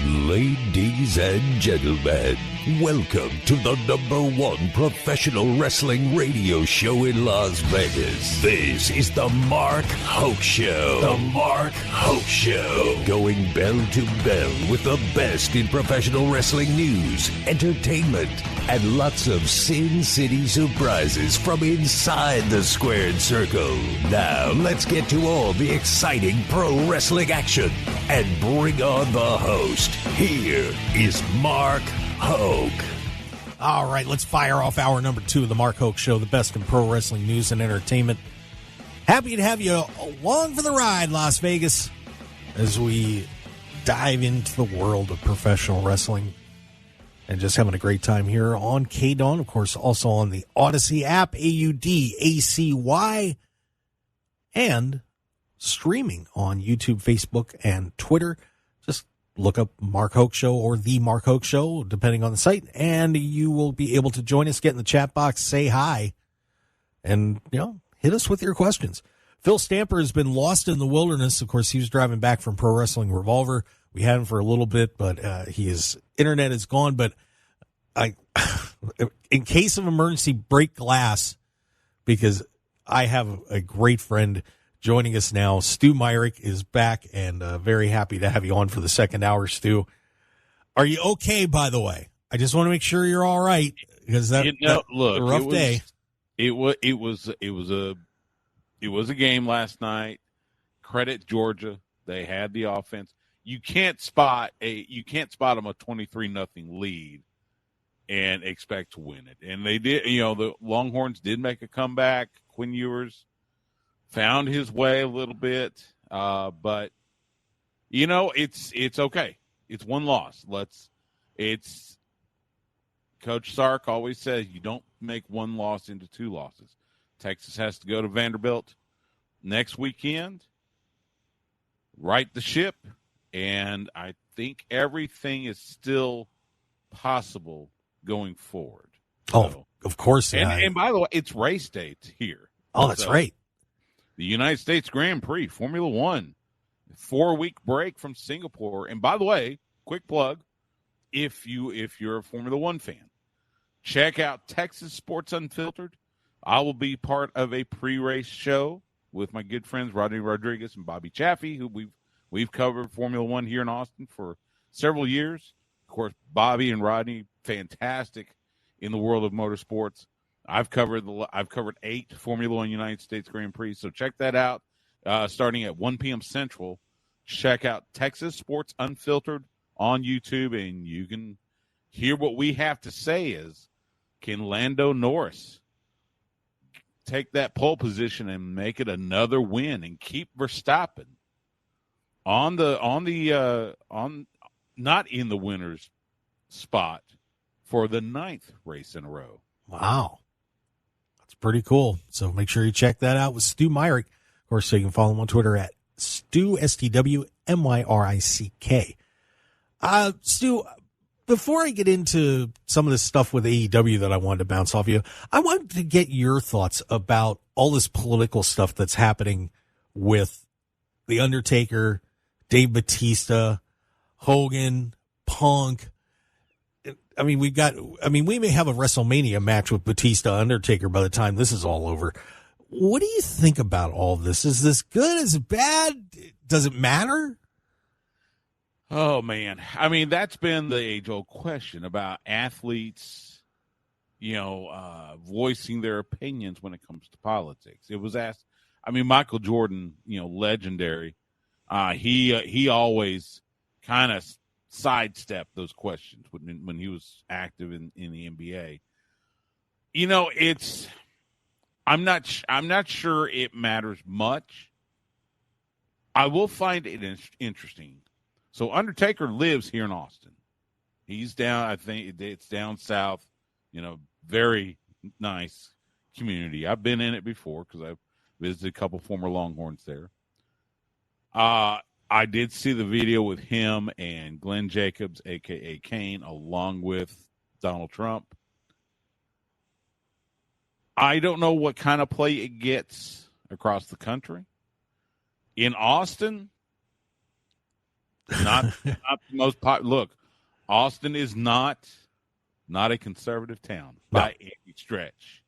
Ladies and gentlemen, welcome to the #1 professional wrestling radio show in Las Vegas. This is the Mark Hoke Show. The Mark Hoke Show. Going bell to bell with the best in professional wrestling news, entertainment, and lots of Sin City surprises from inside the squared circle. Now, let's get to all the exciting pro wrestling action and bring on the host. Here is Mark Hoke. All right, let's fire off hour number 2 of the Mark Hoke Show, the best in pro wrestling news and entertainment. Happy to have you along for the ride, Las Vegas, as we dive into the world of professional wrestling and just having a great time here on KDAWN. Of course, also on the Odyssey app, AUDACY, and streaming on YouTube, Facebook, and Twitter. Just look up Mark Hoke Show or The Mark Hoke Show, depending on the site, and you will be able to join us, get in the chat box, say hi, and, hit us with your questions. Phil Stamper has been lost in the wilderness. Of course, he was driving back from Pro Wrestling Revolver. We had him for a little bit, but his internet is gone. But in case of emergency, break glass, because I have a great friend joining us now. Stu Myrick is back, and very happy to have you on for the second hour, Stu. Are you okay, by the way? I just want to make sure you're all right, because that was a rough day. It was a game last night. Credit Georgia. They had the offense. You can't spot them a 23-0 lead and expect to win it. And they did, the Longhorns did make a comeback. Quinn Ewers found his way a little bit, but it's okay. It's one loss. Coach Sark always says you don't make one loss into 2 losses. Texas has to go to Vanderbilt next weekend, right the ship, and I think everything is still possible going forward. Oh, of course. And by the way, it's race day here. Oh, that's right. The United States Grand Prix, Formula One, 4-week break from Singapore. And by the way, quick plug, if you're a Formula One fan, check out Texas Sports Unfiltered. I will be part of a pre-race show with my good friends Rodney Rodriguez and Bobby Chaffee, who we've covered Formula One here in Austin for several years. Of course, Bobby and Rodney, fantastic in the world of motorsports. I've covered 8 Formula One United States Grand Prix, so check that out. Starting at 1 p.m. Central, check out Texas Sports Unfiltered on YouTube, and you can hear what we have to say is, can Lando Norris take that pole position and make it another win and keep Verstappen not in the winner's spot for the 9th race in a row? Wow. That's pretty cool. So make sure you check that out with Stu Myrick. Of course, so you can follow him on Twitter at Stu, STWMYRICK. Stu, before I get into some of this stuff with AEW that I wanted to bounce off you, I wanted to get your thoughts about all this political stuff that's happening with The Undertaker, Dave Bautista, Hogan, Punk. We may have a WrestleMania match with Batista Undertaker by the time this is all over. What do you think about all this? Is this good? Is it bad? Does it matter? Oh, man. That's been the age-old question about athletes, voicing their opinions when it comes to politics. It was asked, Michael Jordan, legendary. He always kind of sidestepped those questions when he was active in the NBA. I'm not sure it matters much. I will find it interesting. So Undertaker lives here in Austin. He's down, I think it's down south, very nice community. I've been in it before because I've visited a couple former Longhorns there. I did see the video with him and Glenn Jacobs, a.k.a. Kane, along with Donald Trump. I don't know what kind of play it gets across the country. In Austin, Not the most popular. Look, Austin is not a conservative town by any stretch.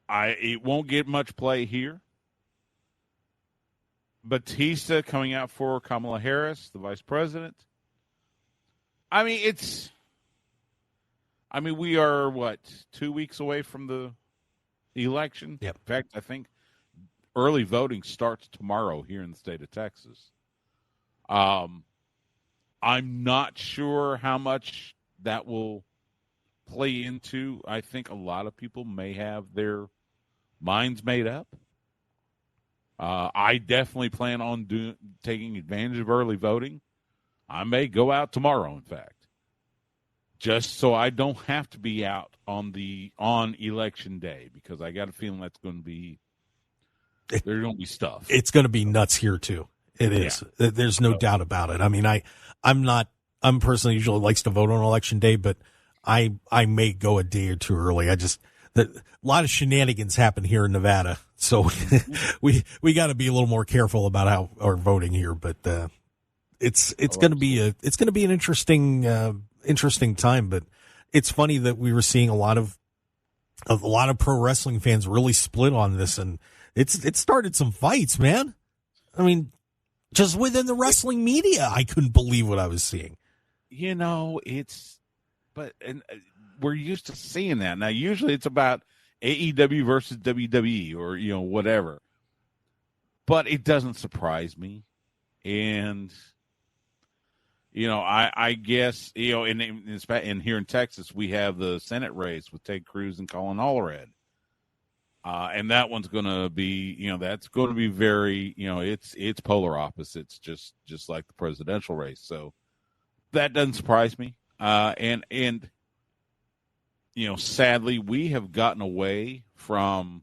It won't get much play here. Batista coming out for Kamala Harris, the vice president. I mean, we are 2 weeks away from the election. Yep. In fact, I think early voting starts tomorrow here in the state of Texas. I'm not sure how much that will play into. I think a lot of people may have their minds made up. I definitely plan on taking advantage of early voting. I may go out tomorrow, in fact, just so I don't have to be out on election day, because I got a feeling that's going to be there's going to be stuff. It's going to be nuts here too. It is. Yeah. There's no doubt about it. I mean, I'm personally usually likes to vote on election day, but I may go a day or two early. A lot of shenanigans happen here in Nevada, so we got to be a little more careful about how our voting here. But it's going to be an interesting time. But it's funny that we were seeing a lot of pro wrestling fans really split on this, and it started some fights, man. I mean, just within the wrestling media, I couldn't believe what I was seeing. We're used to seeing that. Now, usually it's about AEW versus WWE or, whatever. But it doesn't surprise me. And, I guess, in here in Texas, we have the Senate race with Ted Cruz and Colin Allred. And that one's going to be, that's going to be very, it's polar opposites, just like the presidential race. So that doesn't surprise me. And sadly, we have gotten away from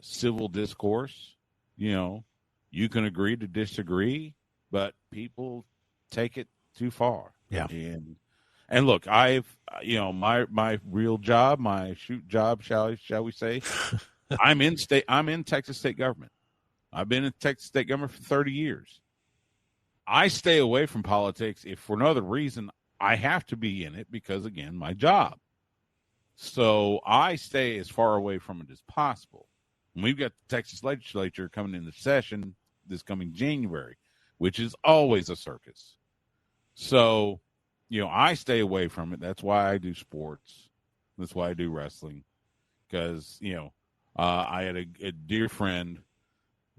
civil discourse. You can agree to disagree, but people take it too far. Yeah. And look, I've my real job, my shoot job, shall we say, I'm in Texas state government. I've been in Texas state government for 30 years. I stay away from politics if for no other reason. I have to be in it because, again, my job. So I stay as far away from it as possible. And we've got the Texas legislature coming into session this coming January, which is always a circus. So, I stay away from it. That's why I do sports. That's why I do wrestling. Because, I had a dear friend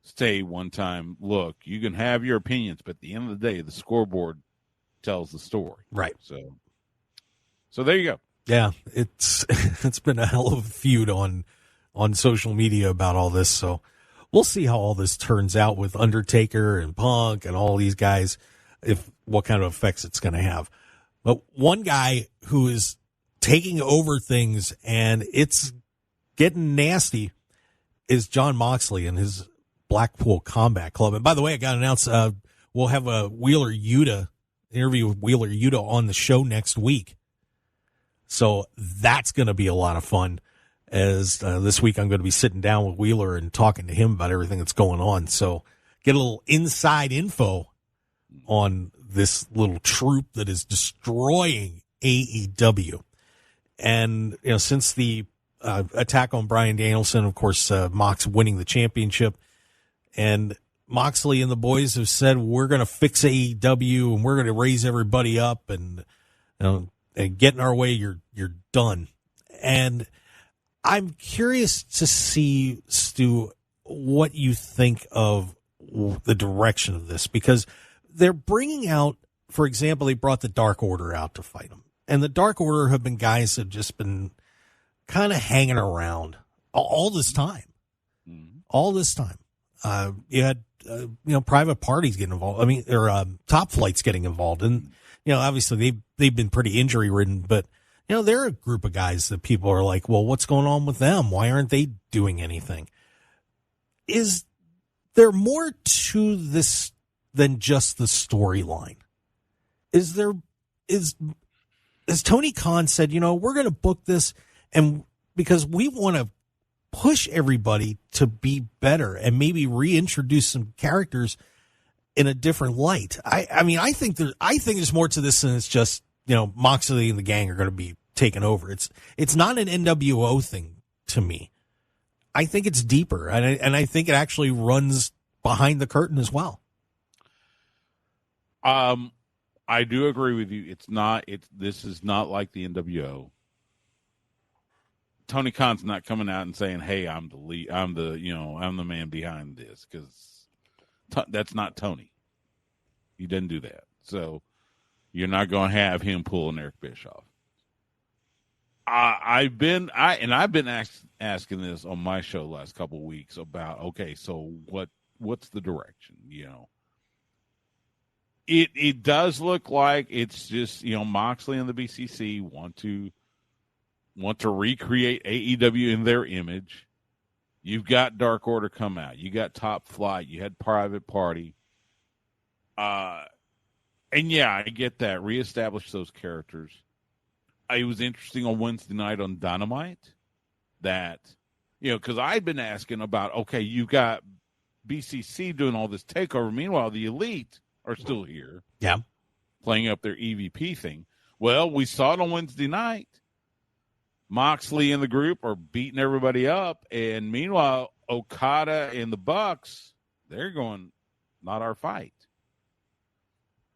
say one time, look, you can have your opinions, but at the end of the day, the scoreboard tells the story. Right. So there you go. Yeah, it's been a hell of a feud on social media about all this. So we'll see how all this turns out with Undertaker and Punk and all these guys, what kind of effects it's going to have. But one guy who is taking over things and it's getting nasty is John Moxley and his Blackpool Combat Club. And by the way, I got to announce we'll have a Wheeler Yuta interview with Wheeler Yuta on the show next week. So that's going to be a lot of fun, as this week I'm going to be sitting down with Wheeler and talking to him about everything that's going on. So get a little inside info on this little troupe that is destroying AEW. And, since the attack on Bryan Danielson, of course, Mox winning the championship, and Moxley and the boys have said, we're going to fix AEW and we're going to raise everybody up and, and get in our way. You're done. And I'm curious to see, Stu, what you think of the direction of this, because they're bringing out, for example, they brought the Dark Order out to fight them. And the Dark Order have been guys that have just been kind of hanging around all this time. Mm-hmm. All this time. You had, private parties getting involved. I mean, or Top Flight's getting involved. And, obviously they've been pretty injury ridden, but, they're a group of guys that people are like, well, what's going on with them? Why aren't they doing anything? Is there more to this than just the storyline? As Tony Khan said, we're going to book this and because we want to push everybody to be better and maybe reintroduce some characters in a different light. I think there's more to this than it's just, Moxley and the gang are going to be taken over. It's not an NWO thing to me. I think it's deeper, and I think it actually runs behind the curtain as well. I do agree with you. This is not like the NWO. Tony Khan's not coming out and saying, "Hey, I'm the lead. I'm the man behind this," because that's not Tony. He didn't do that. So you're not going to have him pull an Eric Bischoff. I've been asking this on my show the last couple of weeks about, okay, so what's the direction? It does look like it's just, Moxley and the BCC want to recreate AEW in their image. You've got Dark Order come out. You got Top Flight. You had Private Party. And yeah, I get that. Reestablish those characters. It was interesting on Wednesday night on Dynamite that, because I'd been asking about, okay, you've got BCC doing all this takeover. Meanwhile, the Elite are still here. Yeah. Playing up their EVP thing. Well, we saw it on Wednesday night. Moxley and the group are beating everybody up. And meanwhile, Okada and the Bucks, they're going, not our fight.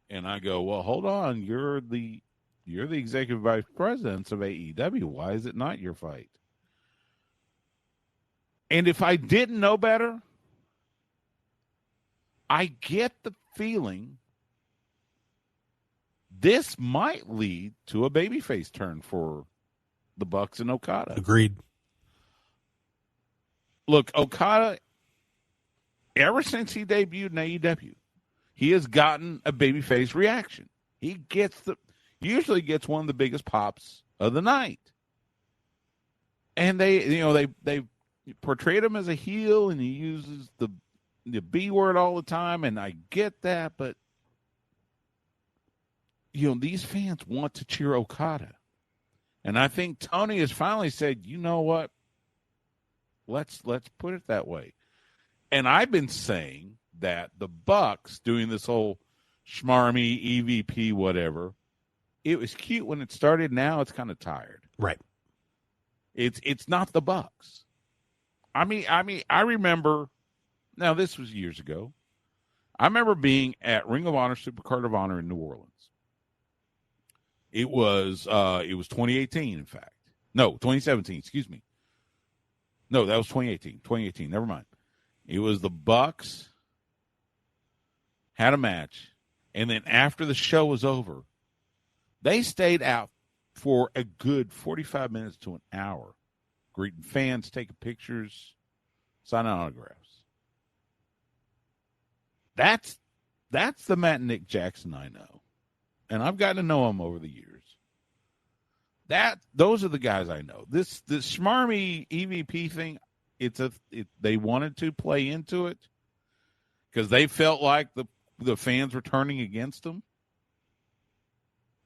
And I go, well, hold on. You're the executive vice president of AEW. Why is it not your fight? And if I didn't know better, I get the feeling this might lead to a babyface turn for the Bucks and Okada. Agreed. Look, Okada, ever since he debuted in AEW, he has gotten a babyface reaction. He usually gets one of the biggest pops of the night. And they portrayed him as a heel, and he uses the B word all the time, and I get that, but these fans want to cheer Okada. And I think Tony has finally said, you know what? Let's put it that way. And I've been saying that the Bucks doing this whole schmarmy EVP whatever, it was cute when it started. Now it's kind of tired. Right. It's not the Bucks. I remember. Now this was years ago. I remember being at Ring of Honor, Supercard of Honor in New Orleans. It was 2018, in fact. No, 2017. Excuse me. No, that was 2018. 2018. Never mind. It was the Bucks had a match, and then after the show was over, they stayed out for a good 45 minutes to an hour, greeting fans, taking pictures, signing autographs. That's the Matt Nick Jackson I know, and I've gotten to know him over the years. Those are the guys I know. This schmarmy EVP thing, they wanted to play into it because they felt like the fans were turning against them.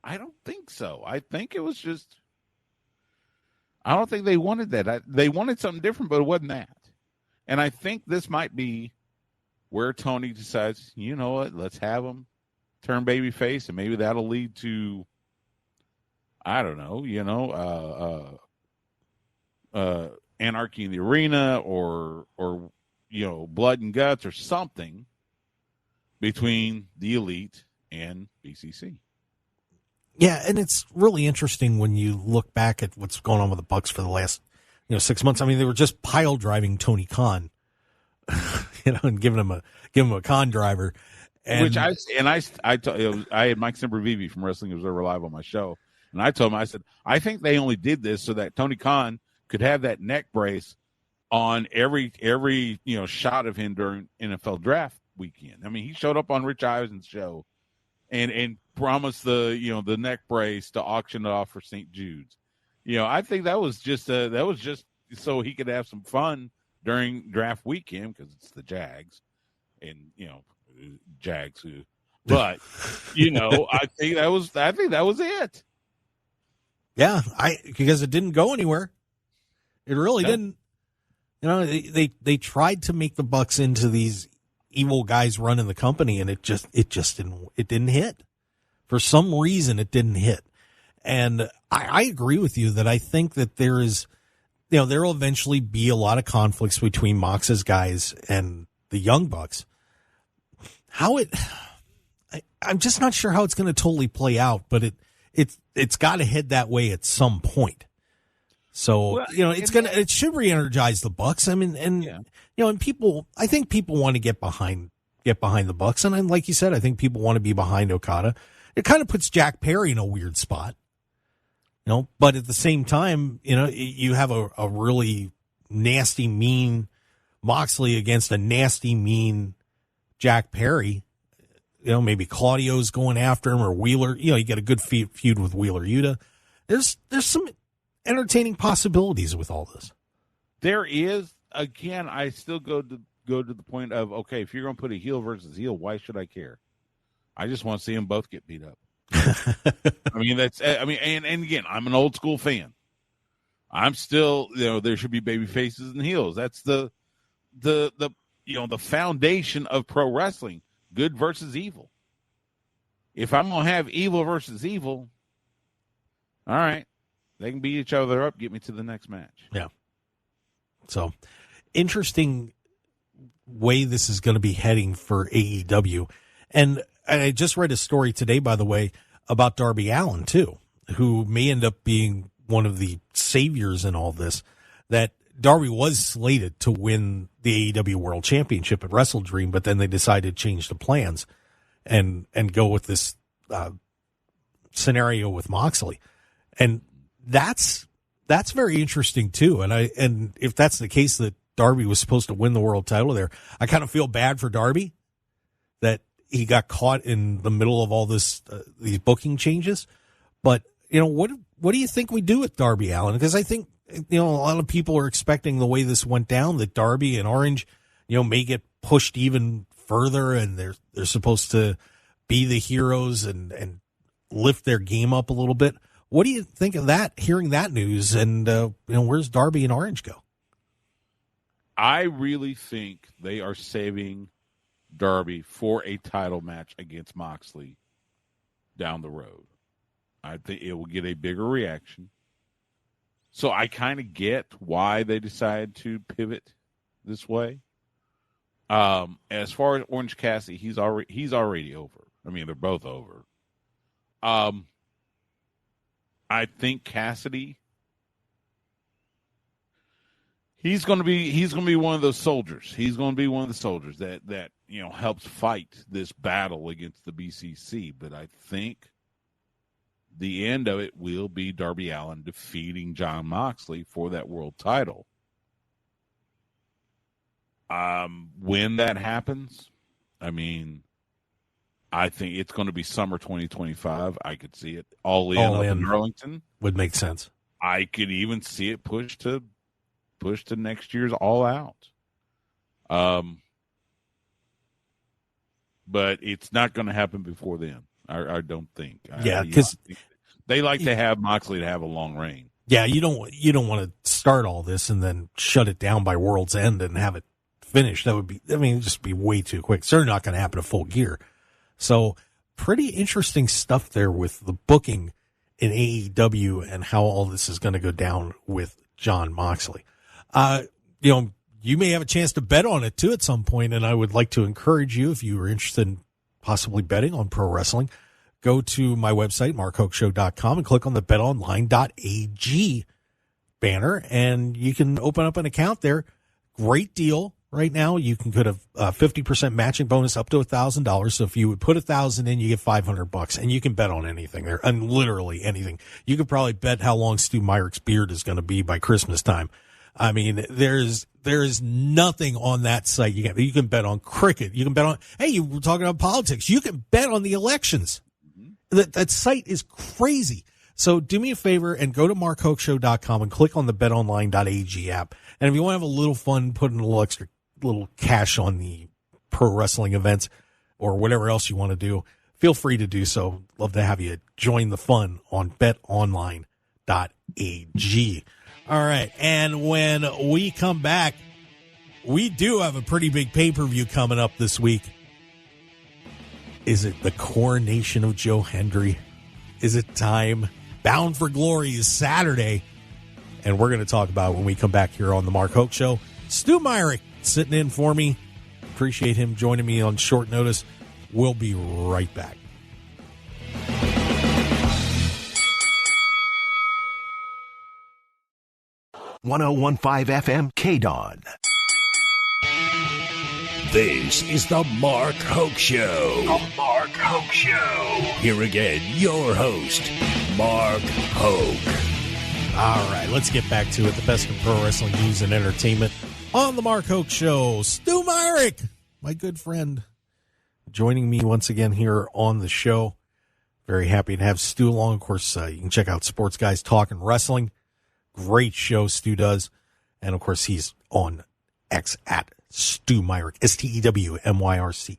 I don't think so. I think it was just, I don't think they wanted that. They wanted something different, but it wasn't that. And I think this might be where Tony decides, you know what, let's have them turn babyface, and maybe that'll lead to, I don't know, Anarchy in the Arena or Blood and Guts or something between the Elite and BCC. Yeah, and it's really interesting when you look back at what's going on with the Bucks for the last 6 months. I mean, they were just pile driving Tony Khan, and giving him a con driver. And I had Mike Sempervive from Wrestling Observer Live on my show, and I told him, I said, I think they only did this so that Tony Khan could have that neck brace on every shot of him during NFL draft weekend. I mean, he showed up on Rich Eisen's show and promised the neck brace to auction it off for St. Jude's. I think that was just so he could have some fun during draft weekend because it's the Jags, and Jags who. But I think that was it. Yeah, because it didn't go anywhere. It really didn't. They tried to make the Bucks into these evil guys running the company, and it just didn't hit. For some reason, it didn't hit. And I agree with you that I think that there will eventually be a lot of conflicts between Mox's guys and the Young Bucks. I'm just not sure how it's going to totally play out, but it's got to head that way at some point. So, it should re-energize the Bucks. I mean, and people, I think people want to get behind the Bucks. And like you said, I think people want to be behind Okada. It kind of puts Jack Perry in a weird spot, but at the same time, you have a really nasty, mean Moxley against a nasty, mean Jack Perry. Maybe Claudio's going after him, or Wheeler. You get a good feud with Wheeler Yuta. There's some entertaining possibilities with all this. There is. Again, I still go to the point of, okay, if you're going to put a heel versus heel, why should I care? I just want to see them both get beat up. And again, I'm an old school fan. I'm still, there should be baby faces and heels. That's the foundation of pro wrestling. Good versus evil. If I'm going to have evil versus evil, all right, they can beat each other up, get me to the next match. Yeah. So, interesting way this is going to be heading for AEW. And I just read a story today, by the way, about Darby Allin, too, who may end up being one of the saviors in all this, that Darby was slated to win the AEW World Championship at Wrestle Dream, but then they decided to change the plans and go with this scenario with Moxley. And that's very interesting too. And if that's the case, that Darby was supposed to win the world title there, I kind of feel bad for Darby that he got caught in the middle of all this, these booking changes. But, what do you think we do with Darby Allin? Because I think, a lot of people are expecting the way this went down that Darby and Orange, may get pushed even further, and they're supposed to be the heroes and lift their game up a little bit. What do you think of that, hearing that news, and where's Darby and Orange go? I really think they are saving Darby for a title match against Moxley down the road. I think it will get a bigger reaction. So I kind of get why they decided to pivot this way. As far as Orange Cassidy, he's already over. I mean, they're both over. I think Cassidy, he's going to be one of those soldiers. He's going to be one of the soldiers that helps fight this battle against the BCC. But I think the end of it will be Darby Allin defeating Jon Moxley for that world title. When that happens, I think it's going to be summer 2025. I could see it all in Arlington. Would make sense. I could even see it pushed to next year's All Out. But it's not going to happen before then. I don't think. Yeah, because they like to have Moxley to have a long reign. Yeah, you don't want to start all this and then shut it down by World's End and have it finished. That would be, it'd just be way too quick. It's certainly not going to happen at Full Gear. So pretty interesting stuff there with the booking in AEW and how all this is going to go down with Jon Moxley. You may have a chance to bet on it too at some point, and I would like to encourage you, if you are interested in possibly betting on pro wrestling, go to my website, markhokeshow.com, and click on the betonline.ag banner, and you can open up an account there. Great deal right now. You can get a 50% matching bonus up to $1,000. So if you would put $1,000 in, you get $500, and you can bet on anything there, and literally anything. You could probably bet how long Stu Myrick's beard is going to be by Christmas time. I mean, there's nothing on that site. You can bet on cricket. You can bet on, hey, you were talking about politics. You can bet on the elections. That site is crazy. So do me a favor and go to markhokeshow.com and click on the betonline.ag app. And if you want to have a little fun, putting a little cash on the pro wrestling events or whatever else you want to do, feel free to do so. Love to have you join the fun on betonline.ag. All right. And when we come back, we do have a pretty big pay-per-view coming up this week. Is it the coronation of Joe Hendry? Is it time? Bound for Glory is Saturday, and we're going to talk about it when we come back here on the Mark Hoke Show. Stu Myrick sitting in for me. Appreciate him joining me on short notice. We'll be right back. .1015 FM KDAWN. This is the Mark Hoke Show. The Mark Hoke Show. Here again, your host, Mark Hoke. All right, let's get back to it. The best in pro wrestling news and entertainment on the Mark Hoke Show. Stu Myrick, my good friend, joining me once again here on the show. Very happy to have Stu along. Of course, you can check out Sports Guys Talking Wrestling. Great show Stu does. And, of course, he's on X at Stu Myrick, STEWMYRCK.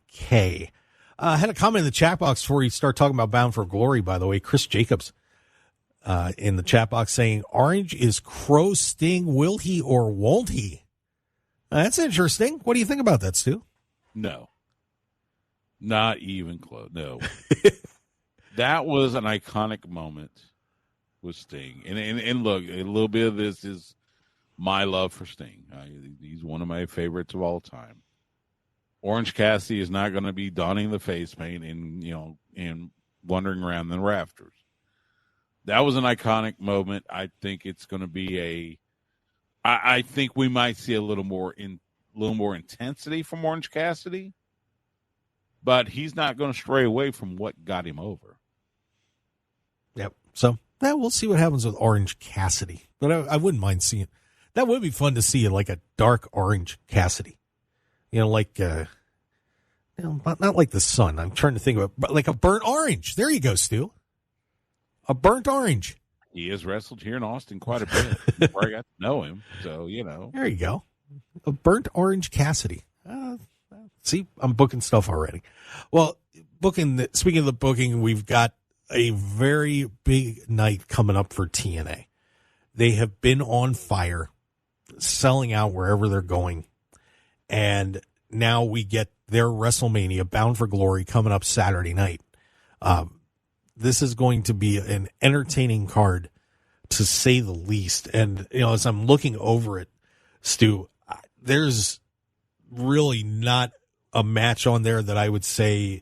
I had a comment in the chat box before you start talking about Bound for Glory, by the way. Chris Jacobs in the chat box saying, Orange is Crow Sting. Will he or won't he? That's interesting. What do you think about that, Stu? No. Not even close. No. That was an iconic moment with Sting. And look, a little bit of this is my love for Sting. He's one of my favorites of all time. Orange Cassidy is not going to be donning the face paint and wandering around the rafters. That was an iconic moment. I think it's going to be I think we might see a little more intensity from Orange Cassidy, but he's not going to stray away from what got him over. Yep. So we'll see what happens with Orange Cassidy, but I wouldn't mind seeing it. That would be fun to see, like a dark orange Cassidy, like not like the sun. I'm trying to think of it, but like a burnt orange. There you go, Stu. A burnt orange. He has wrestled here in Austin quite a bit before I got to know him. So, There you go. A burnt orange Cassidy. See, I'm booking stuff already. Well, speaking of the booking, we've got a very big night coming up for TNA. They have been on fire, selling out wherever they're going. And now we get their WrestleMania Bound for Glory coming up Saturday night. This is going to be an entertaining card, to say the least. And, as I'm looking over it, Stu, there's really not a match on there that I would say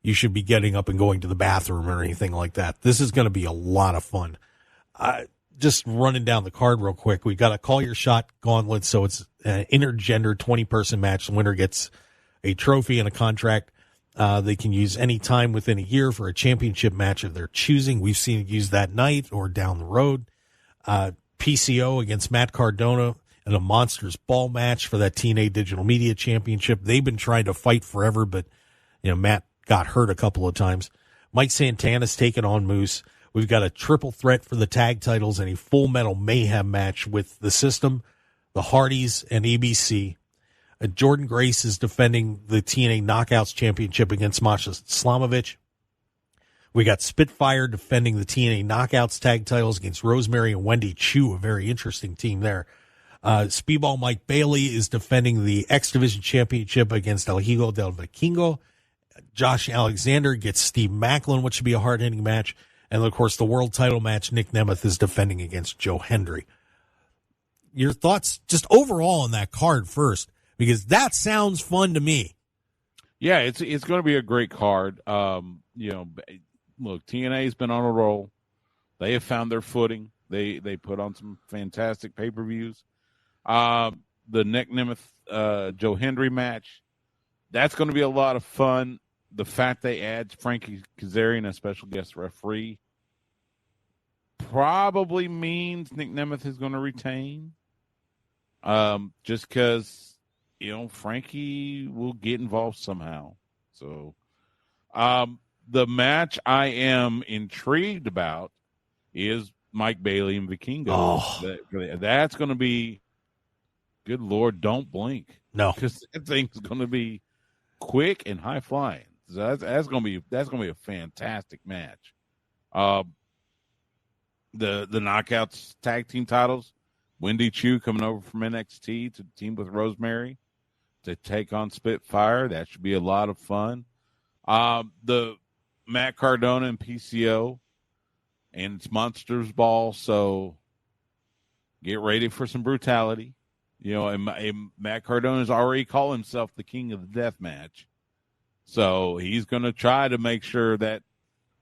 you should be getting up and going to the bathroom or anything like that. This is going to be a lot of fun. Just running down the card real quick. We got a Call Your Shot gauntlet. So it's an intergender 20-person match. The winner gets a trophy and a contract. They can use any time within a year for a championship match of their choosing. We've seen it used that night or down the road. PCO against Matt Cardona in a Monsters Ball match for that TNA Digital Media Championship. They've been trying to fight forever, but Matt got hurt a couple of times. Mike Santana's taken on Moose. We've got a triple threat for the tag titles and a Full Metal Mayhem match with the System, the Hardys, and ABC. Jordan Grace is defending the TNA Knockouts Championship against Masha Slamovich. We got Spitfire defending the TNA Knockouts tag titles against Rosemary and Wendy Chu, a very interesting team there. Speedball Mike Bailey is defending the X Division Championship against El Hijo del Vikingo. Josh Alexander gets Steve Macklin, which should be a hard-hitting match. And, of course, the world title match, Nick Nemeth is defending against Joe Hendry. Your thoughts just overall on that card first, because that sounds fun to me. Yeah, it's going to be a great card. Look, TNA's been on a roll. They have found their footing. They put on some fantastic pay-per-views. The Nick Nemeth, Joe Hendry match, that's going to be a lot of fun. The fact they add Frankie Kazarian as special guest referee probably means Nick Nemeth is going to retain. Just because, Frankie will get involved somehow. So, the match I am intrigued about is Mike Bailey and Vikingo. Oh. That's going to be, good Lord, don't blink. No. Because that thing's going to be quick and high flying. So that's going to be a fantastic match. The Knockouts tag team titles, Wendy Chu coming over from NXT to team with Rosemary to take on Spitfire. That should be a lot of fun. The Matt Cardona and PCO, and it's Monsters Ball, so get ready for some brutality. You know, and Matt Cardona's already called himself the king of the death match. So he's going to try to make sure that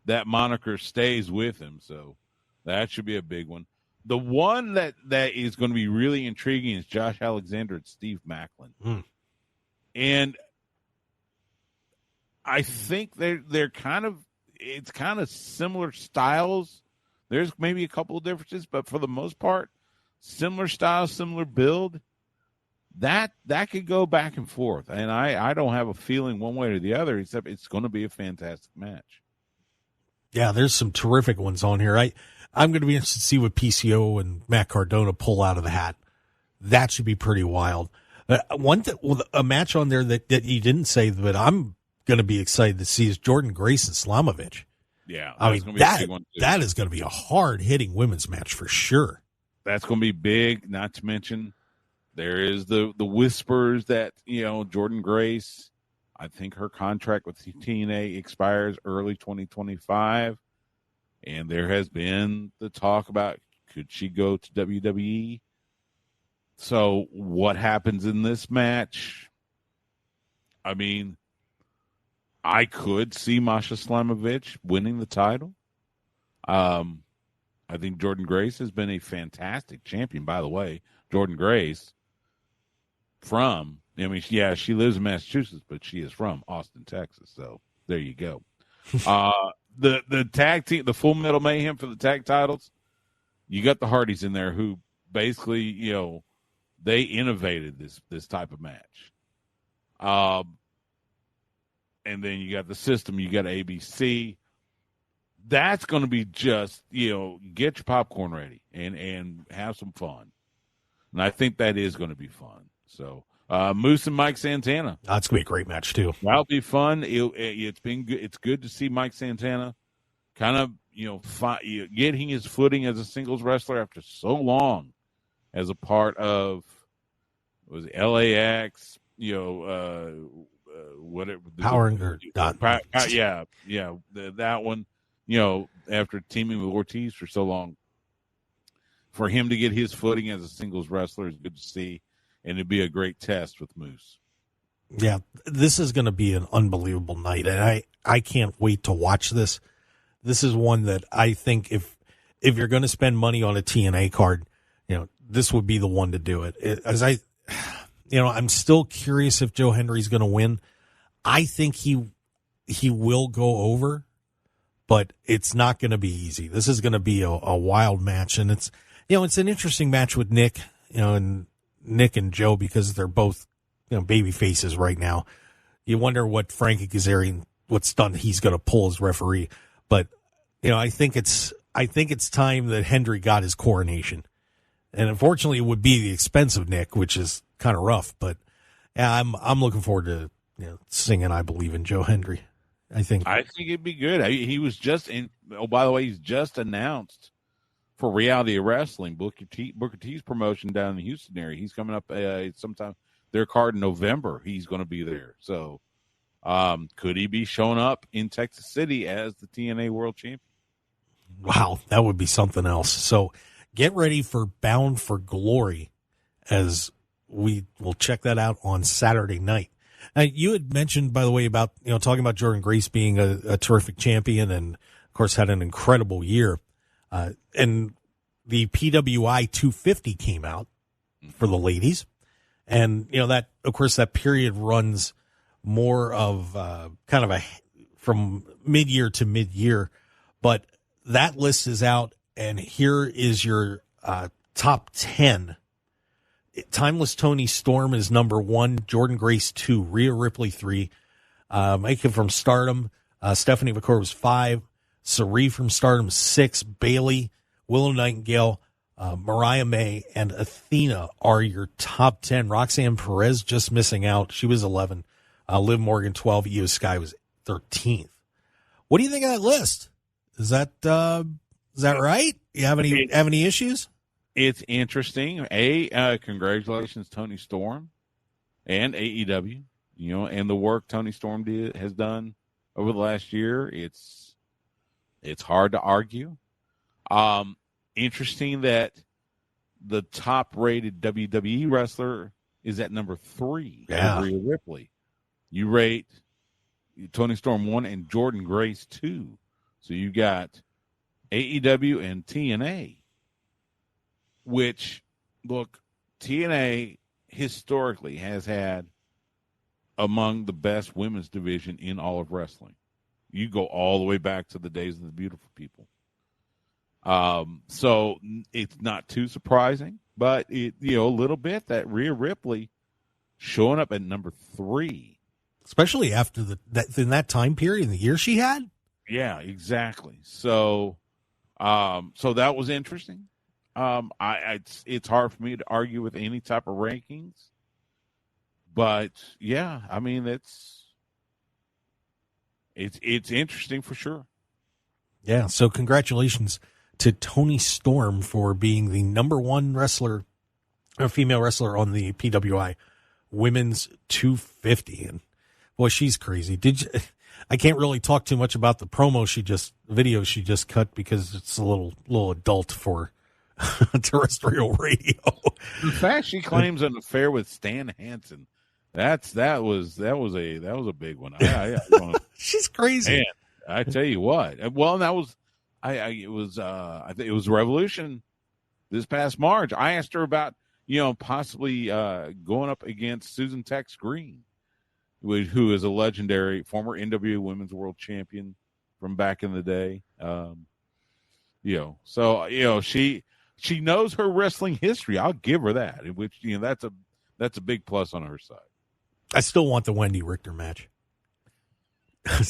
that moniker stays with him. So that should be a big one. The one that is going to be really intriguing is Josh Alexander and Steve Macklin. And I think they're kind of similar styles. There's maybe a couple of differences, but for the most part, similar style, similar build. That could go back and forth, and I don't have a feeling one way or the other, except it's going to be a fantastic match. Yeah, there's some terrific ones on here. I'm going to be interested to see what PCO and Matt Cardona pull out of the hat. That should be pretty wild. A match on there that you didn't say, but I'm going to be excited to see is Jordan Grace and Slamovich. Yeah, I mean, that is going to be a hard-hitting women's match for sure. That's going to be big, not to mention there is the whispers that, you know, Jordan Grace, I think her contract with TNA expires early 2025, and there has been the talk about could she go to WWE. So what happens in this match? I mean, I could see Masha Slamovich winning the title. I think Jordan Grace has been a fantastic champion, by the way. Jordan Grace she lives in Massachusetts, but she is from Austin, Texas. So there you go. The tag team, the Full Metal Mayhem for the tag titles, you got the Hardys in there who basically, you know, they innovated this type of match. And then you got the system, you got ABC. That's going to be just, you know, get your popcorn ready and have some fun. And I think that is going to be fun. So, Moose and Mike Santana. That's going to be a great match, too. That'll be fun. It's been good. It's good to see Mike Santana kind of, you know, getting his footing as a singles wrestler after so long as a part of, was it LAX, you know, whatever. Power and that one, you know, after teaming with Ortiz for so long, for him to get his footing as a singles wrestler is good to see, and it'd be a great test with Moose. Yeah, this is going to be an unbelievable night, and I can't wait to watch this. This is one that I think if you're going to spend money on a TNA card, you know, this would be the one to do it. I'm still curious if Joe Hendry's going to win. I think he will go over, but it's not going to be easy. This is going to be a wild match, and it's an interesting match with Nick, and Nick and Joe, because they're both, baby faces right now. You wonder what Frankie Kazarian, what stunt he's going to pull as referee. But, I think it's time that Hendry got his coronation. And unfortunately it would be the expense of Nick, which is kind of rough, but yeah, I'm looking forward to, singing I Believe in Joe Hendry. I think it'd be good. He was just in, by the way, he's just announced for Reality of Wrestling, Booker T's promotion down in the Houston area. He's coming up sometime, their card in November. He's going to be there. So could he be showing up in Texas City as the TNA World Champion? Wow, that would be something else. So get ready for Bound for Glory, as we will check that out on Saturday night. Now, you had mentioned, by the way, about, talking about Jordan Grace being a terrific champion and, of course, had an incredible year. And the PWI 250 came out for the ladies. And, that, of course, that period runs more of kind of from mid-year to mid-year. But that list is out, and here is your top 10. Timeless Tony Storm is number 1, Jordan Grace 2, Rhea Ripley 3, Micah from Stardom, Stephanie McCord was 5, Sarie from Stardom 6, Bailey, Willow Nightingale, Mariah May, and Athena are your top 10. Roxanne Perez just missing out. She was 11. Liv Morgan 12. Io Sky was 13th. What do you think of that list? Is that right? You have any issues? It's interesting. Congratulations, Tony Storm and AEW, and the work Tony Storm has done over the last year. It's hard to argue. Interesting that the top-rated WWE wrestler is at number 3, Rhea Ripley. You rate Tony Storm 1 and Jordan Grace 2. So you got AEW and TNA, which, look, TNA historically has had among the best women's division in all of wrestling. You go all the way back to the days of the Beautiful People. So it's not too surprising, but a little bit that Rhea Ripley showing up at number 3, especially after in that time period in the year she had. Yeah, exactly. So, so that was interesting. It's hard for me to argue with any type of rankings, but yeah, I mean, it's interesting for sure. Yeah. So congratulations to Tony Storm for being the number 1 wrestler, or female wrestler on the PWI Women's 250. And boy, she's crazy. I can't really talk too much about the video she just cut because it's a little adult for terrestrial radio. In fact, she claims an affair with Stan Hansen. That was a big one. She's crazy. Man, I tell you what. Well, that was I think it was Revolution this past March. I asked her about possibly going up against Susan Tex Green, who is a legendary former NWA Women's World Champion from back in the day. So she knows her wrestling history. I'll give her that. Which that's a big plus on her side. I still want the Wendy Richter match. I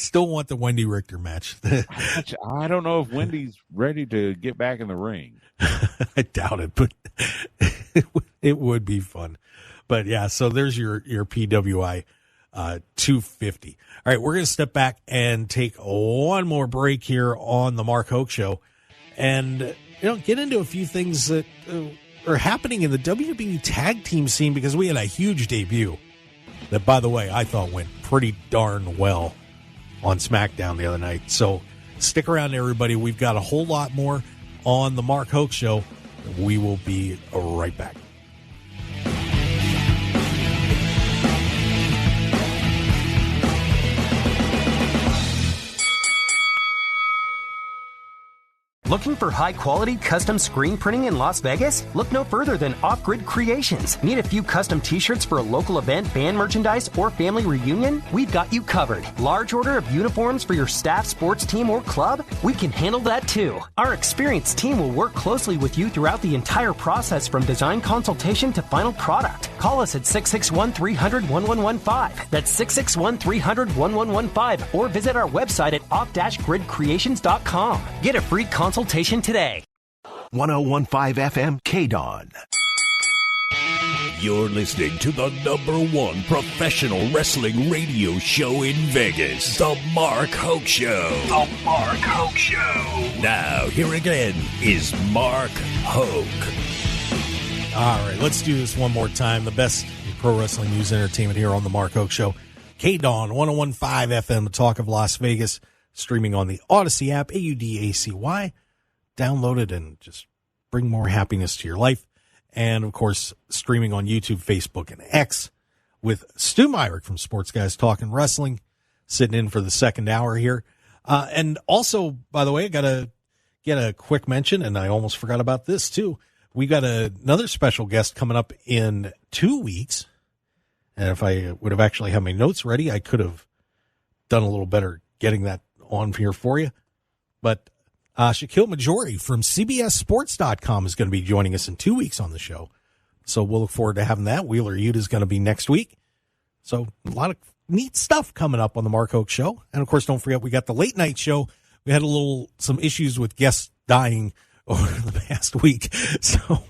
don't know if Wendy's ready to get back in the ring. I doubt it, but it would be fun. But yeah, so there's your PWI 250. All right, we're going to step back and take one more break here on the Mark Hoke Show and get into a few things that are happening in the WWE tag team scene, because we had a huge debut that, by the way, I thought went pretty darn well on SmackDown the other night. So stick around, everybody. We've got a whole lot more on the Mark Hoke Show. We will be right back. Looking for high-quality custom screen printing in Las Vegas? Look no further than Off Grid Creations. Need a few custom t-shirts for a local event, band merchandise, or family reunion? We've got you covered. Large order of uniforms for your staff, sports team, or club? We can handle that too. Our experienced team will work closely with you throughout the entire process, from design consultation to final product. Call us at 661-300-1115. That's 661-300-1115. Or visit our website at off-gridcreations.com. Get a free consultation today. 101.5 FM KDAWN. You're listening to the #1 professional wrestling radio show in Vegas, The Mark Hoke Show. The Mark Hoke Show. Now, here again is Mark Hoke. All right, let's do this one more time. The best pro wrestling news and entertainment here on The Mark Hoke Show. KDAWN, 101.5 FM, the talk of Las Vegas, streaming on the Odyssey app, AUDACY. Download it and just bring more happiness to your life. And, of course, streaming on YouTube, Facebook, and X with Stu Myrick from Sports Guys Talking Wrestling, sitting in for the second hour here. And also, by the way, I got to get a quick mention, and I almost forgot about this, too. We got another special guest coming up in 2 weeks. And if I would have actually had my notes ready, I could have done a little better getting that on here for you. But Shaquille Majori from CBSSports.com is going to be joining us in 2 weeks on the show. So we'll look forward to having that. Wheeler Yuta is going to be next week. So a lot of neat stuff coming up on the Mark Hoke Show. And, of course, don't forget, we got the late night show. We had some issues with guests dying over the past week. So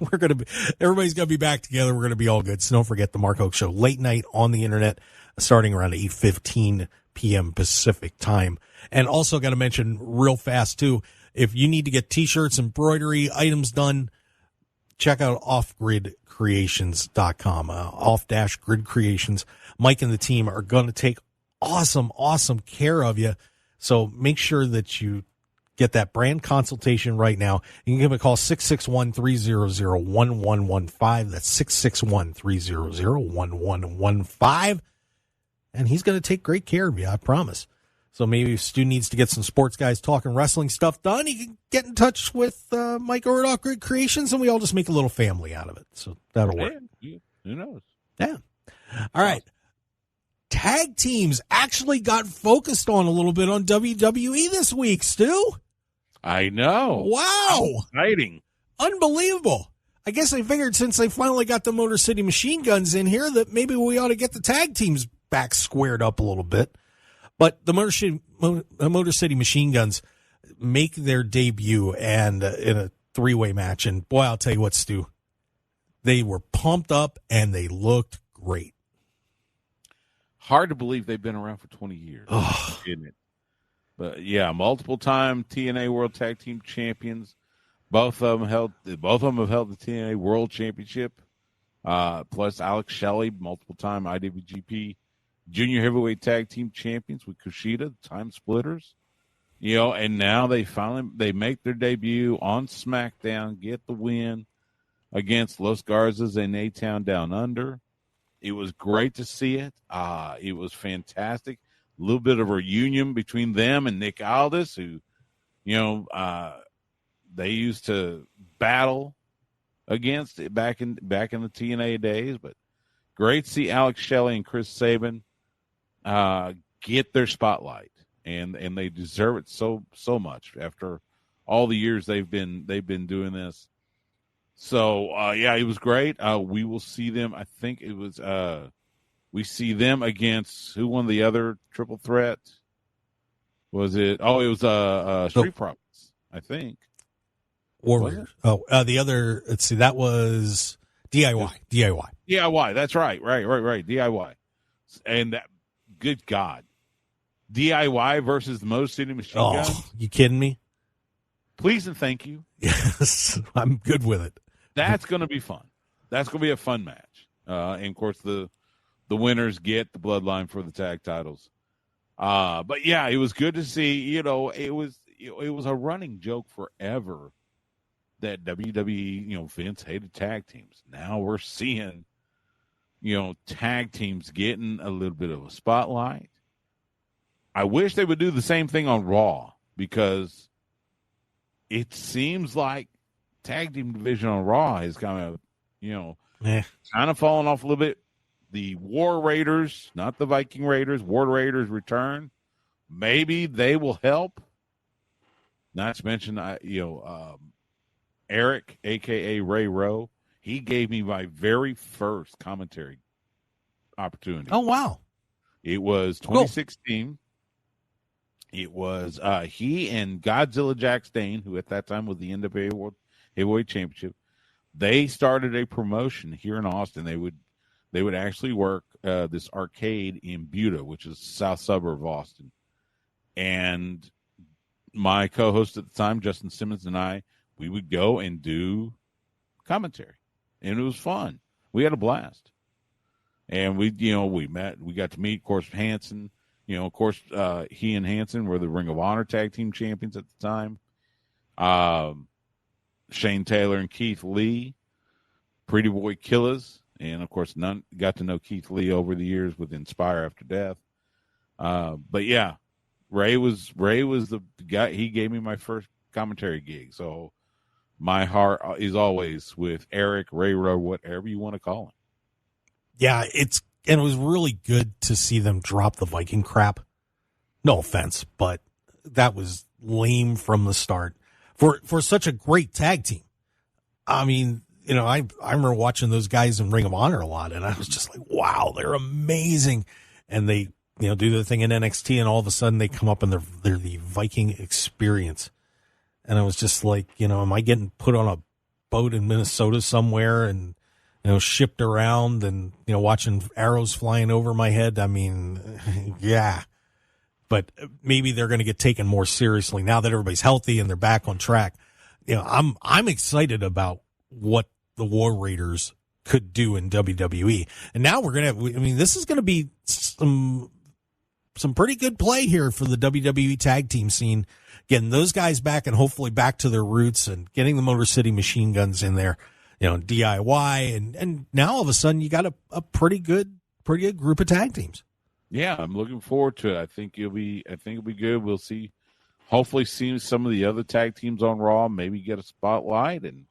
everybody's going to be back together. We're going to be all good. So don't forget the Mark Hoke Show late night on the internet, starting around 8:15 p.m. Pacific time. And also got to mention real fast, too, if you need to get T-shirts, embroidery, items done, check out offgridcreations.com, off-grid creations. Mike and the team are going to take awesome care of you. So make sure that you get that brand consultation right now. You can give him a call, 661-300-1115. That's 661-300-1115. And he's going to take great care of you, I promise. So maybe if Stu needs to get some sports guys talking wrestling stuff done, he can get in touch with Mike over at Off Grid Creations, and we all just make a little family out of it. So that'll work. Who knows? Yeah. All right. Tag teams actually got focused on a little bit on WWE this week, Stu. I know. Wow. Exciting. Unbelievable. I guess they figured since they finally got the Motor City Machine Guns in here that maybe we ought to get the tag teams back squared up a little bit. But the Motor City Machine Guns make their debut and in a three-way match. And, boy, I'll tell you what, Stu, they were pumped up and they looked great. Hard to believe they've been around for 20 years, isn't it? But, yeah, multiple-time TNA World Tag Team Champions. Both of them have held the TNA World Championship. Plus Alex Shelley, multiple-time IWGP Junior Heavyweight Tag Team Champions with Kushida, the Time Splitters. And now they make their debut on SmackDown, get the win against Los Garzas and A-Town Down Under. It was great to see it. It was fantastic. A little bit of a reunion between them and Nick Aldis, who, they used to battle against it back in the TNA days. But great to see Alex Shelley and Chris Sabin get their spotlight, and they deserve it so much after all the years they've been doing this. So it was great. We will see them. I think it was we see them against who won the other triple threat? Was it? Oh, it was Street Profits, I think. Warriors. The other. Let's see. That was DIY. DIY. That's right. Right. DIY. And that. Good God. DIY versus the Motor City Machine Guns? Oh, you kidding me? Please and thank you. Yes, I'm good with it. That's going to be fun. That's going to be a fun match. And, of course, the winners get the bloodline for the tag titles. But, yeah, it was good to see. It was a running joke forever that WWE, Vince hated tag teams. Now we're seeing tag teams getting a little bit of a spotlight. I wish they would do the same thing on Raw, because it seems like tag team division on Raw has kind of, kind of fallen off a little bit. The War Raiders, not the Viking Raiders, War Raiders return. Maybe they will help. Not to mention, Eric, a.k.a. Ray Rowe. He gave me my very first commentary opportunity. Oh, wow. It was 2016. Cool. It was he and Godzilla Jack Stane, who at that time was the NWA World Heavyweight Championship. They started a promotion here in Austin. They would actually work this arcade in Buda, which is south suburb of Austin. And my co-host at the time, Justin Simmons, and I, we would go and do commentary. And it was fun. We had a blast. And we met. We got to meet, of course, Hanson. He and Hanson were the Ring of Honor Tag Team Champions at the time. Shane Taylor and Keith Lee, Pretty Boy Killers. And, of course, got to know Keith Lee over the years with Inspire After Death. But, yeah, Ray was the guy. He gave me my first commentary gig. So, my heart is always with Eric, Ray Rowe, whatever you want to call him. Yeah, it was really good to see them drop the Viking crap. No offense, but that was lame from the start for such a great tag team. I mean, I remember watching those guys in Ring of Honor a lot, and I was just like, wow, they're amazing. And they, do their thing in NXT, and all of a sudden they come up and they're the Viking Experience. And I was just like, am I getting put on a boat in Minnesota somewhere and, shipped around and, watching arrows flying over my head? I mean, yeah. But maybe they're going to get taken more seriously now that everybody's healthy and they're back on track. I'm excited about what the War Raiders could do in WWE. And now we're going to, I mean, this is going to be some pretty good play here for the WWE tag team scene, getting those guys back and hopefully back to their roots and getting the Motor City Machine Guns in there, DIY. And now all of a sudden you got a pretty good group of tag teams. Yeah, I'm looking forward to it. I think it'll be good. We'll hopefully see some of the other tag teams on Raw, maybe get a spotlight, and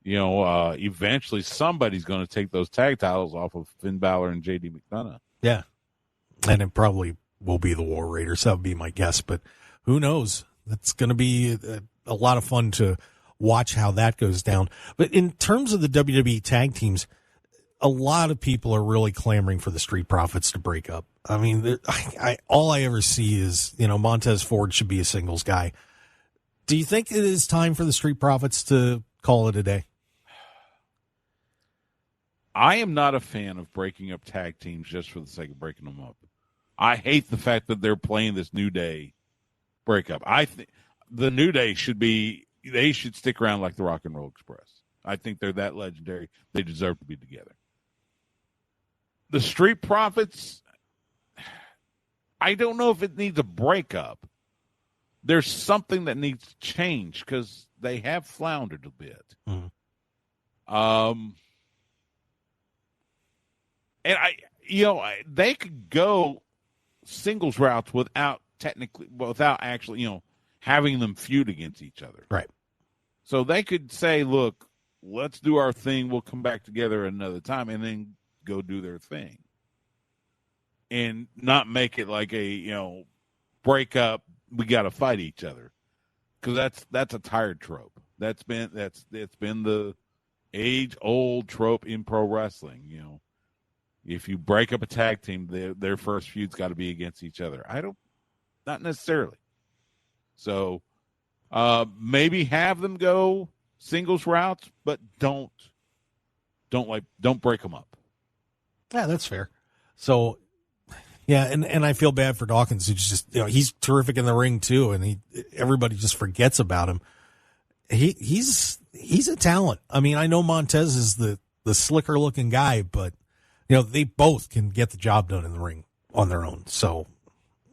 eventually somebody's going to take those tag titles off of Finn Balor and JD McDonough. Yeah. And it probably will be the War Raiders. That would be my guess, but who knows? It's going to be a lot of fun to watch how that goes down. But in terms of the WWE tag teams, a lot of people are really clamoring for the Street Profits to break up. I mean, all I ever see is, Montez Ford should be a singles guy. Do you think it is time for the Street Profits to call it a day? I am not a fan of breaking up tag teams just for the sake of breaking them up. I hate the fact that they're playing this New Day breakup. I think the New Day they should stick around like the Rock and Roll Express. I think they're that legendary. They deserve to be together. The Street Profits, I don't know if it needs a breakup. There's something that needs to change because they have floundered a bit. Mm-hmm. And they could go singles routes without actually, having them feud against each other. Right. So they could say, look, let's do our thing. We'll come back together another time and then go do their thing. And not make it like a, break up. We got to fight each other. Cause that's a tired trope. It's been the age old trope in pro wrestling. If you break up a tag team, their first feud's got to be against each other. Not necessarily. So maybe have them go singles routes, but don't break them up. Yeah, that's fair. So, yeah, and I feel bad for Dawkins, who's just he's terrific in the ring too, and everybody just forgets about him. He's a talent. I mean, I know Montez is the slicker looking guy, but they both can get the job done in the ring on their own. So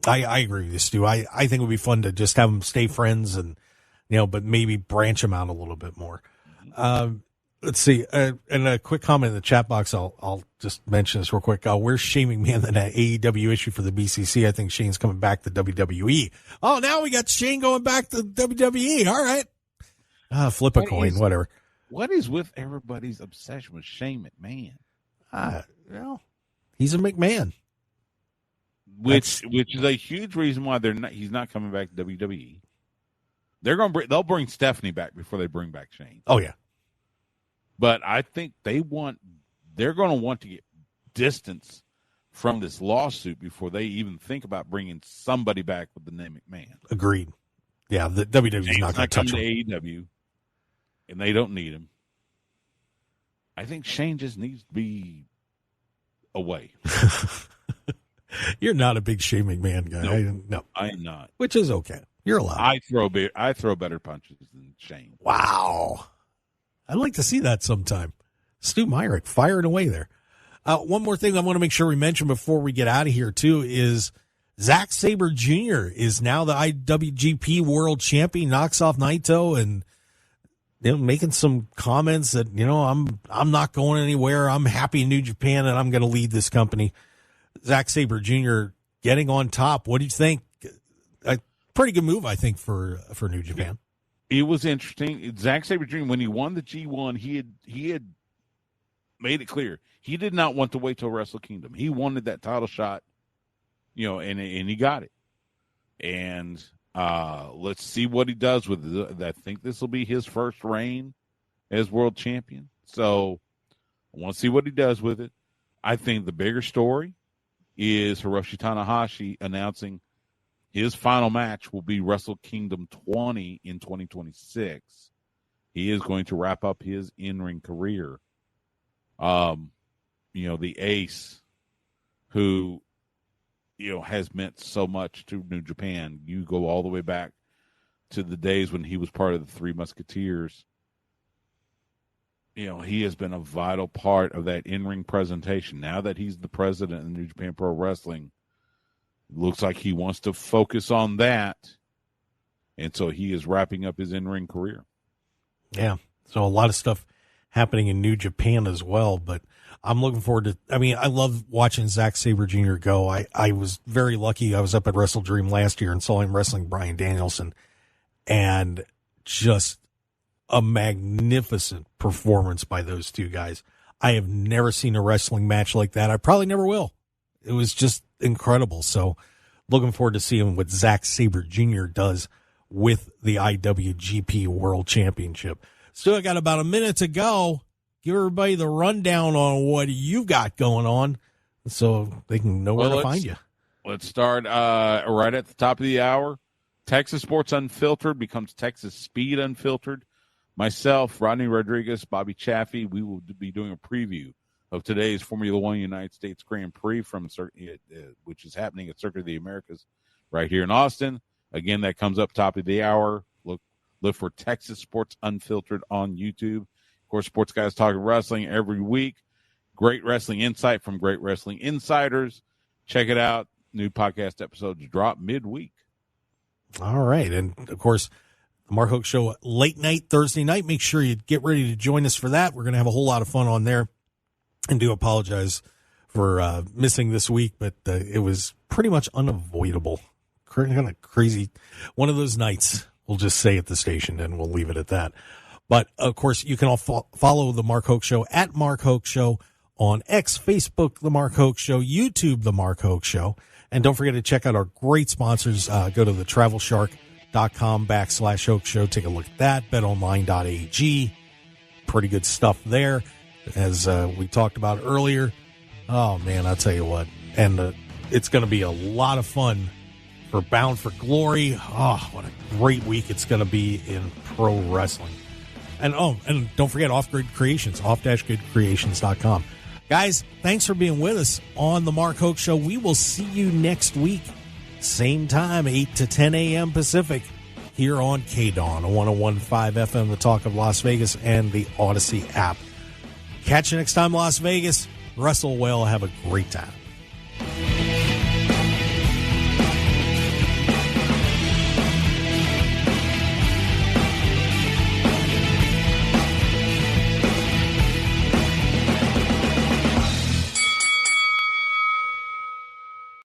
I agree with you, Stu. I think it would be fun to just have them stay friends and, but maybe branch them out a little bit more. Let's see. And a quick comment in the chat box. I'll just mention this real quick. Where's Shane McMahon in that AEW issue for the BCC? I think Shane's coming back to WWE. Oh, now we got Shane going back to WWE. All right. Flip a coin, whatever. What is with everybody's obsession with Shane McMahon? He's a McMahon. Which is a huge reason why he's not coming back to WWE. They'll bring Stephanie back before they bring back Shane. Oh yeah. But I think they're going to want to get distance from this lawsuit before they even think about bringing somebody back with the name McMahon. Agreed. Yeah, the WWE's not going to touch him. AEW, and they don't need him. I think Shane just needs to be away. You're not a big Shane McMahon guy. No, I am not. Which is okay. You're allowed. I throw better punches than Shane. Wow. I'd like to see that sometime. Stu Myrick firing away there. One more thing I want to make sure we mention before we get out of here, too, is Zack Sabre Jr. is now the IWGP World Champion, knocks off Naito, and making some comments that, I'm not going anywhere. I'm happy in New Japan, and I'm going to lead this company. Zack Sabre Jr. getting on top. What do you think? A pretty good move, I think, for New Japan. It was interesting. Zack Sabre Jr., when he won the G1, he had made it clear he did not want to wait till Wrestle Kingdom. He wanted that title shot, and he got it. And let's see what he does with it. I think this will be his first reign as world champion. So I want to see what he does with it. I think the bigger story is Hiroshi Tanahashi announcing his final match will be Wrestle Kingdom 20 in 2026. He is going to wrap up his in-ring career. The ace who, has meant so much to New Japan. You go all the way back to the days when he was part of the Three Musketeers. he has been a vital part of that in-ring presentation. Now that he's the president of New Japan Pro Wrestling, it looks like he wants to focus on that. And so he is wrapping up his in-ring career. Yeah. So a lot of stuff happening in New Japan as well, but I'm looking forward to, I love watching Zack Sabre Jr. go. I was very lucky. I was up at Wrestle Dream last year and saw him wrestling Bryan Danielson, and just a magnificent performance by those two guys. I have never seen a wrestling match like that. I probably never will. It was just incredible. So looking forward to seeing what Zack Sabre Jr. does with the IWGP World Championship. Still got about a minute to go. Give everybody the rundown on what you've got going on so they can know where to find you. Let's start right at the top of the hour. Texas Sports Unfiltered becomes Texas Speed Unfiltered. Myself, Rodney Rodriguez, Bobby Chaffee, we will be doing a preview of today's Formula One United States Grand Prix which is happening at Circuit of the Americas right here in Austin. Again, that comes up top of the hour. Look for Texas Sports Unfiltered on YouTube. Of course, Sports Guys Talking Wrestling every week. Great wrestling insight from great wrestling insiders. Check it out. New podcast episodes drop midweek. All right. And, of course, the Mark Hoke Show late night Thursday night. Make sure you get ready to join us for that. We're going to have a whole lot of fun on there. And do apologize for missing this week, but it was pretty much unavoidable. Kind of crazy. One of those nights, we'll just say at the station, and we'll leave it at that. But, of course, you can all follow the Mark Hoke Show at Mark Hoke Show on X, Facebook, The Mark Hoke Show, YouTube, The Mark Hoke Show. And don't forget to check out our great sponsors. Go to thetravelshark.com/Hoke Show. Take a look at that. BetOnline.ag. Pretty good stuff there, as we talked about earlier. Oh, man, I'll tell you what. And it's going to be a lot of fun for Bound for Glory. Oh, what a great week it's going to be in pro wrestling. And don't forget Off-Grid Creations, off-gridcreations.com. Guys, thanks for being with us on the Mark Hoke Show. We will see you next week, same time, 8 to 10 a.m. Pacific, here on KDAWN, 101.5 FM, the Talk of Las Vegas, and the Odyssey app. Catch you next time, Las Vegas. Wrestle well. Have a great time.